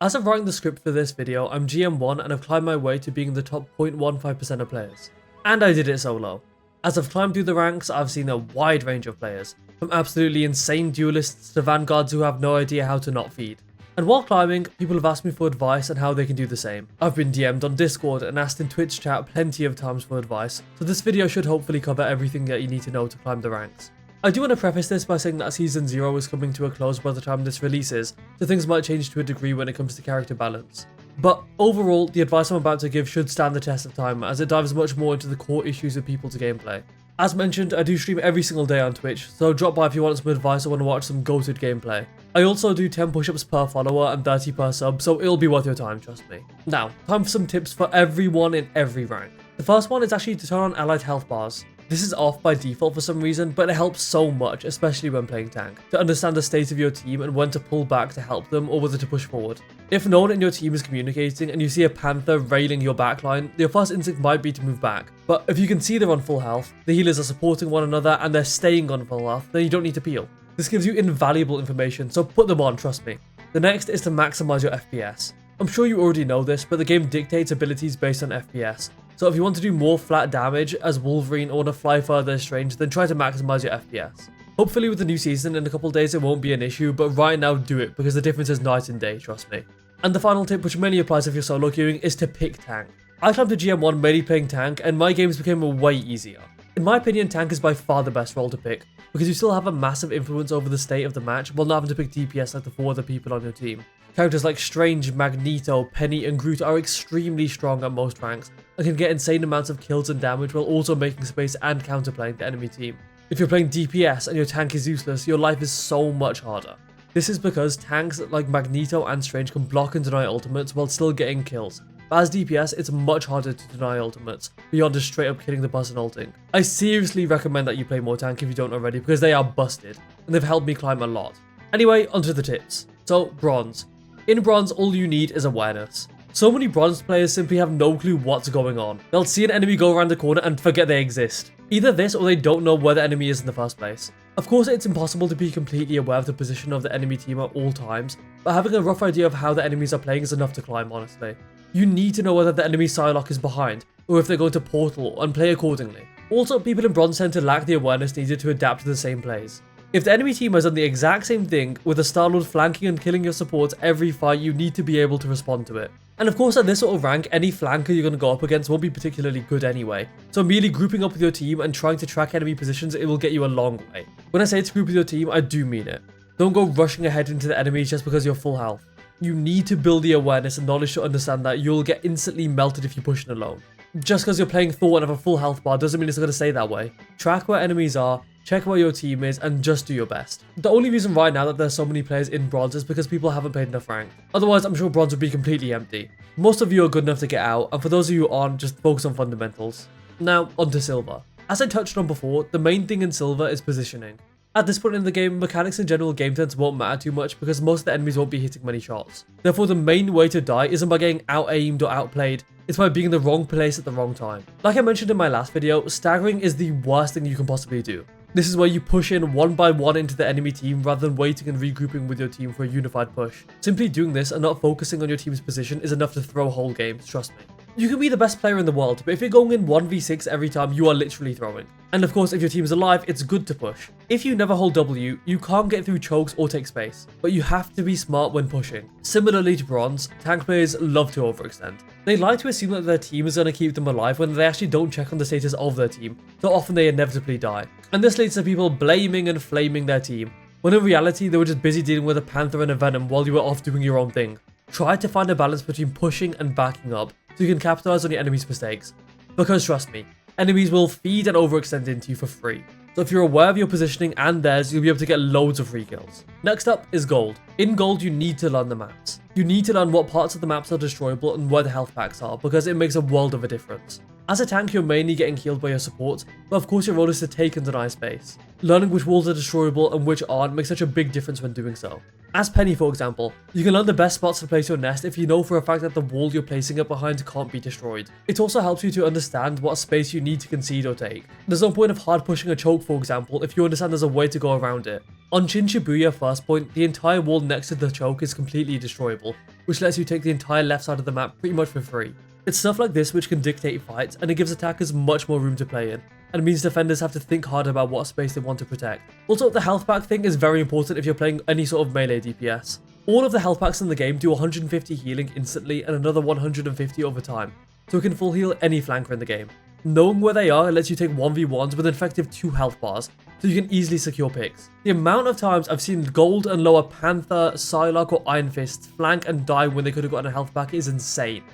As of writing the script for this video, I'm GM1 and I've climbed my way to being in the top 0.15% of players. And I did it solo. As I've climbed through the ranks, I've seen a wide range of players, from absolutely insane duelists to vanguards who have no idea how to not feed. And while climbing, people have asked me for advice on how they can do the same. I've been DM'd on Discord and asked in Twitch chat plenty of times for advice, so this video should hopefully cover everything that you need to know to climb the ranks. I do want to preface this by saying that Season 0 is coming to a close by the time this releases, so things might change to a degree when it comes to character balance. But overall, the advice I'm about to give should stand the test of time, as it dives much more into the core issues of people's gameplay. As mentioned, I do stream every single day on Twitch, so drop by if you want some advice or want to watch some goated gameplay. I also do 10 push-ups per follower and 30 per sub, so it'll be worth your time, trust me. Now, time for some tips for everyone in every rank. The first one is actually to turn on allied health bars. This is off by default for some reason, but it helps so much, especially when playing tank, to understand the state of your team and when to pull back to help them or whether to push forward. If no one in your team is communicating and you see a panther railing your backline, your first instinct might be to move back. But if you can see they're on full health, the healers are supporting one another and they're staying on full health, then you don't need to peel. This gives you invaluable information, so put them on, trust me. The next is to maximize your FPS. I'm sure you already know this, but the game dictates abilities based on FPS. So if you want to do more flat damage as Wolverine or want to fly further as Strange, then try to maximize your FPS. Hopefully with the new season in a couple days it won't be an issue, but right now do it because the difference is night and day, trust me. And the final tip, which mainly applies if you're solo queuing, is to pick tank. I climbed to GM1 mainly playing tank and my games became way easier. In my opinion, tank is by far the best role to pick, because you still have a massive influence over the state of the match while not having to pick DPS like the 4 other people on your team. Characters like Strange, Magneto, Penny and Groot are extremely strong at most ranks and can get insane amounts of kills and damage while also making space and counterplaying the enemy team. If you're playing DPS and your tank is useless, your life is so much harder. This is because tanks like Magneto and Strange can block and deny ultimates while still getting kills. But as DPS, it's much harder to deny ultimates, beyond just straight up killing the person ulting. I seriously recommend that you play more tank if you don't already, because they are busted, and they've helped me climb a lot. Anyway, onto the tips. So, bronze. In bronze, all you need is awareness. So many bronze players simply have no clue what's going on. They'll see an enemy go around the corner and forget they exist. Either this or they don't know where the enemy is in the first place. Of course, it's impossible to be completely aware of the position of the enemy team at all times, but having a rough idea of how the enemies are playing is enough to climb, honestly. You need to know whether the enemy Psylocke is behind, or if they're going to portal, and play accordingly. Also, people in bronze tend to lack the awareness needed to adapt to the same plays. If the enemy team has done the exact same thing, with a Star-Lord flanking and killing your supports every fight, you need to be able to respond to it. And of course, at this sort of rank, any flanker you're going to go up against won't be particularly good anyway, so merely grouping up with your team and trying to track enemy positions, it will get you a long way. When I say to group with your team, I do mean it. Don't go rushing ahead into the enemies just because you're full health. You need to build the awareness and knowledge to understand that you'll get instantly melted if you push it alone. Just because you're playing Thor and have a full health bar doesn't mean it's going to stay that way. Track where enemies are, check where your team is, and just do your best. The only reason right now that there's so many players in bronze is because people haven't played enough rank. Otherwise, I'm sure bronze would be completely empty. Most of you are good enough to get out, and for those of you who aren't, just focus on fundamentals. Now, onto silver. As I touched on before, the main thing in silver is positioning. At this point in the game, mechanics and general game sense won't matter too much because most of the enemies won't be hitting many shots. Therefore, the main way to die isn't by getting out-aimed or outplayed, it's by being in the wrong place at the wrong time. Like I mentioned in my last video, staggering is the worst thing you can possibly do. This is where you push in one by one into the enemy team rather than waiting and regrouping with your team for a unified push. Simply doing this and not focusing on your team's position is enough to throw whole games, trust me. You can be the best player in the world, but if you're going in 1v6 every time, you are literally throwing. And of course, if your team's alive, it's good to push. If you never hold W, you can't get through chokes or take space, but you have to be smart when pushing. Similarly to bronze, tank players love to overextend. They like to assume that their team is going to keep them alive when they actually don't check on the status of their team, so often they inevitably die. And this leads to people blaming and flaming their team, when in reality, they were just busy dealing with a Panther and a Venom while you were off doing your own thing. Try to find a balance between pushing and backing up, so you can capitalize on your enemy's mistakes. Because trust me, enemies will feed and overextend into you for free. So if you're aware of your positioning and theirs, you'll be able to get loads of free kills. Next up is gold. In gold, you need to learn the maps. You need to learn what parts of the maps are destroyable and where the health packs are, because it makes a world of a difference. As a tank, you're mainly getting healed by your support, but of course your role is to take and deny space. Learning which walls are destroyable and which aren't makes such a big difference when doing so. As Penny, for example, you can learn the best spots to place your nest if you know for a fact that the wall you're placing it behind can't be destroyed. It also helps you to understand what space you need to concede or take. There's no point of hard pushing a choke, for example, if you understand there's a way to go around it. On Shin Shibuya first point, the entire wall next to the choke is completely destroyable, which lets you take the entire left side of the map pretty much for free. It's stuff like this which can dictate fights, and it gives attackers much more room to play in, and means defenders have to think hard about what space they want to protect. Also, the health pack thing is very important if you're playing any sort of melee DPS. All of the health packs in the game do 150 healing instantly and another 150 over time, so it can full heal any flanker in the game. Knowing where they are lets you take 1v1s with an effective 2 health bars, so you can easily secure picks. The amount of times I've seen gold and lower Panther, Psylocke or Iron Fist flank and die when they could have gotten a health pack is insane.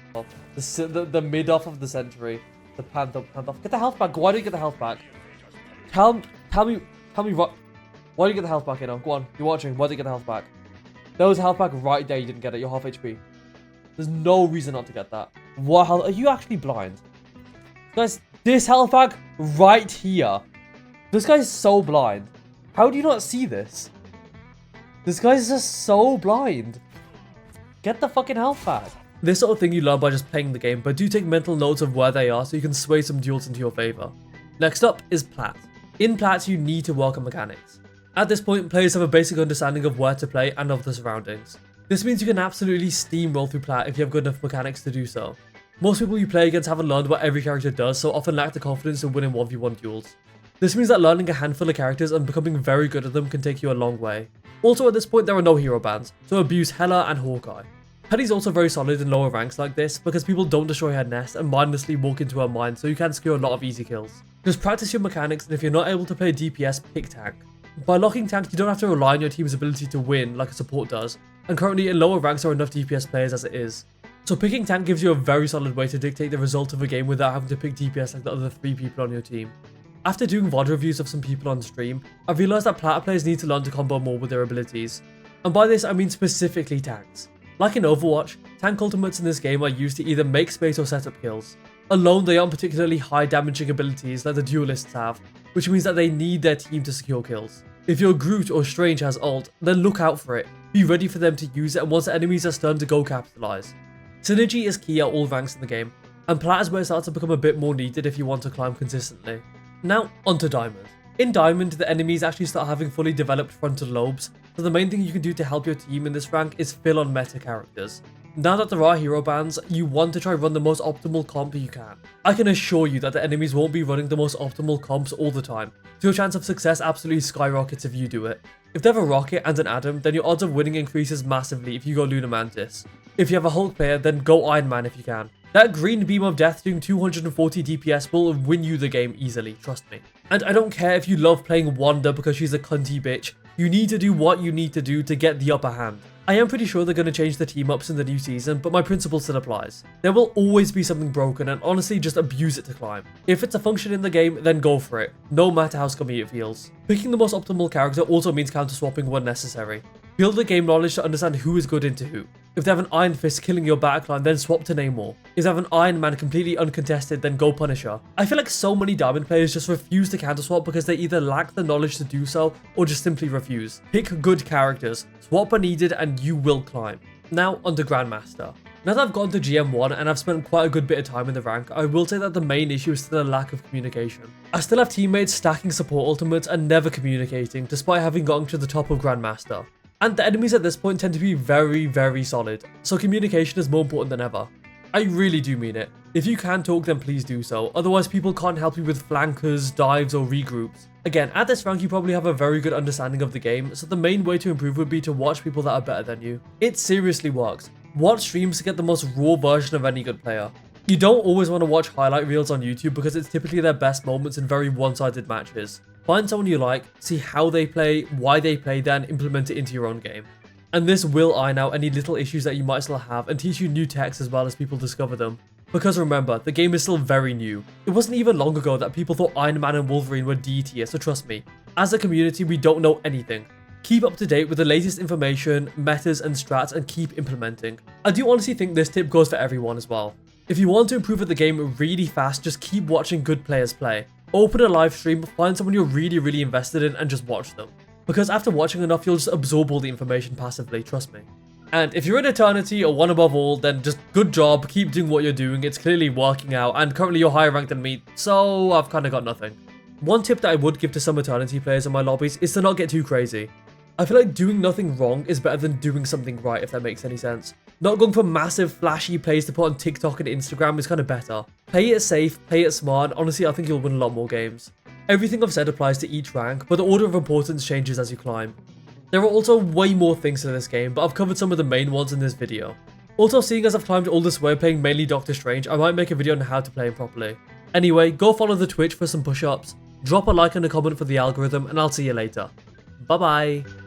The mid-off of the century. The Panther. Get the health back. Why do you get the health back? Tell me what. Why do you get the health back, you know? Go on. You're watching. Why do you get the health back? There was a health back right there. You didn't get it. You're half HP. There's no reason not to get that. What hell? Are you actually blind? Guys, this health pack right here. This guy's so blind. How do you not see this? This guy's just so blind. Get the fucking health pack. This sort of thing you learn by just playing the game, but do take mental notes of where they are so you can sway some duels into your favour. Next up is Plat. In Plat, you need to work on mechanics. At this point, players have a basic understanding of where to play and of the surroundings. This means you can absolutely steamroll through Plat if you have good enough mechanics to do so. Most people you play against haven't learned what every character does, so often lack the confidence to win in 1v1 duels. This means that learning a handful of characters and becoming very good at them can take you a long way. Also at this point, there are no hero bans, so abuse Hela and Hawkeye. Penny's also very solid in lower ranks like this because people don't destroy her nest and mindlessly walk into her mine, so you can secure a lot of easy kills. Just practice your mechanics, and if you're not able to play DPS, pick tank. By locking tank, you don't have to rely on your team's ability to win like a support does, and currently in lower ranks there are enough DPS players as it is. So picking tank gives you a very solid way to dictate the result of a game without having to pick DPS like the other 3 people on your team. After doing VOD reviews of some people on stream, I've realised that Plat players need to learn to combo more with their abilities. And by this I mean specifically tanks. Like in Overwatch, tank ultimates in this game are used to either make space or set up kills. Alone, they aren't particularly high damaging abilities like the duelists have, which means that they need their team to secure kills. If your Groot or Strange has ult, then look out for it. Be ready for them to use it, and once the enemies are stunned, to go capitalize. Synergy is key at all ranks in the game, and Plat is where it starts to become a bit more needed if you want to climb consistently. Now, onto Diamond. In Diamond, the enemies actually start having fully developed frontal lobes, so the main thing you can do to help your team in this rank is fill on meta characters. Now that there are hero bans, you want to try run the most optimal comp you can. I can assure you that the enemies won't be running the most optimal comps all the time, so your chance of success absolutely skyrockets if you do it. If they have a Rocket and an Adam, then your odds of winning increases massively if you go Lunar Mantis. If you have a Hulk player, then go Iron Man if you can. That green beam of death doing 240 DPS will win you the game easily, trust me. And I don't care if you love playing Wanda because she's a cunty bitch, you need to do what you need to do to get the upper hand. I am pretty sure they're going to change the team ups in the new season, but my principle still applies. There will always be something broken, and honestly just abuse it to climb. If it's a function in the game, then go for it, no matter how scummy it feels. Picking the most optimal character also means counter swapping when necessary. Build the game knowledge to understand who is good into who. If they have an Iron Fist killing your backline, then swap to Namor. If they have an Iron Man completely uncontested, then go Punisher. I feel like so many Diamond players just refuse to counter swap because they either lack the knowledge to do so, or just simply refuse. Pick good characters, swap when needed, and you will climb. Now onto Grandmaster. Now that I've gotten to GM1 and I've spent quite a good bit of time in the rank, I will say that the main issue is still a lack of communication. I still have teammates stacking support ultimates and never communicating, despite having gotten to the top of Grandmaster. And the enemies at this point tend to be very, very solid, so communication is more important than ever. I really do mean it. If you can talk, then please do so, otherwise people can't help you with flankers, dives or regroups. Again, at this rank you probably have a very good understanding of the game, so the main way to improve would be to watch people that are better than you. It seriously works. Watch streams to get the most raw version of any good player. You don't always want to watch highlight reels on YouTube because it's typically their best moments in very one-sided matches. Find someone you like, see how they play, why they play, then implement it into your own game. And this will iron out any little issues that you might still have and teach you new techs as well as people discover them. Because remember, the game is still very new. It wasn't even long ago that people thought Iron Man and Wolverine were D tier, so trust me, as a community we don't know anything. Keep up to date with the latest information, metas and strats, and keep implementing. I do honestly think this tip goes for everyone as well. If you want to improve at the game really fast, just keep watching good players play. Open a live stream, find someone you're really invested in and just watch them. because after watching enough, you'll just absorb all the information passively, trust me. And if you're in Eternity or one above all, then just good job, keep doing what you're doing, it's clearly working out, and currently you're higher ranked than me, so I've kind of got nothing. One tip that I would give to some Eternity players in my lobbies is to not get too crazy. I feel like doing nothing wrong is better than doing something right, if that makes any sense. Not going for massive flashy plays to put on TikTok and Instagram is kind of better. Play it safe, play it smart, and honestly I think you'll win a lot more games. Everything I've said applies to each rank, but the order of importance changes as you climb. There are also way more things to this game, but I've covered some of the main ones in this video. Also, seeing as I've climbed all this way playing mainly Doctor Strange, I might make a video on how to play him properly. Anyway, go follow the Twitch for some push-ups, drop a like and a comment for the algorithm, and I'll see you later. Bye bye!